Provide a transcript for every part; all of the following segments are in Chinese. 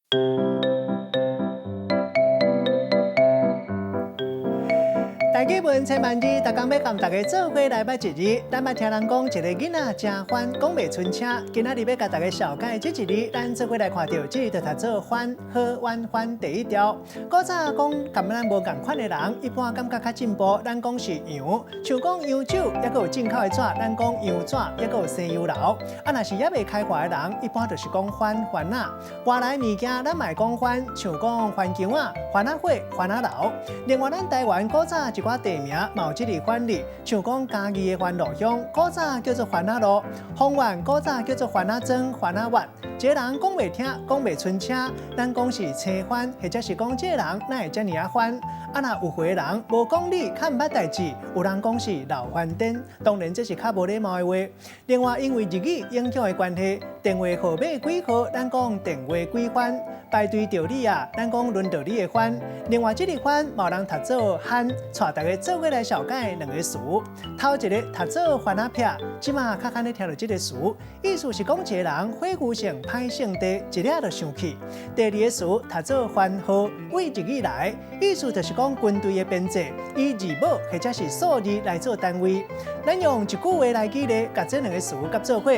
大家问千万字，大家要跟大家做伙来捌一日。咱捌听人讲，一个囡仔真欢，讲袂出声。今仔日要甲大家小解这一日，咱做伙来看到这日就读做欢好弯欢第一条。古早讲，跟咱无共款的人，一般感觉较进步，咱讲是洋，像讲洋酒，也有进口的纸，咱讲洋纸，也有西洋楼。若是还未开化的人，一般就是讲欢欢啊。外来物件咱嘛讲欢，像讲番姜啊、番仔火、番仔楼。另外，咱台湾古早一寡地名嘛有这个番字，像讲嘉义的番路乡，古早叫做番仔路；丰原古早叫做番仔庄、番仔湾。一个人讲袂听，讲袂出声，咱讲是青番，或者是讲这个人哪会遮尔啊番？若有回人无讲理，看毋捌代志，有人讲是老番颠，当然这是较无礼貌的话。另外，因为日语影响的关系，电话号码几号，咱讲电话几番；排队道理啊，咱讲轮道理的番。另外，这个番嘛有人读做番，带大家做伙来小解两个词。头一个读做番仔撇，即马较罕咧听到这个词，意思是讲一个人火牛性歹性地，一掠就生气。第二个词读做番号，为日语来，意思就是讲军队的编制，以字母或者是数字来做单位。咱用一句话来举例，甲这两个词甲做伙。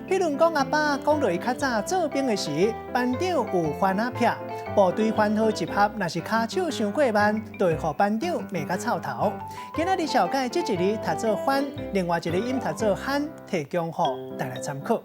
譬如讲阿爸讲到伊较早做兵的时，班长有番仔撇，部队番号集合，若是骹手伤过慢，就会互班长骂甲臭头。今仔日小解这一日读做番，另外一个音读做罕，提供互大家参考。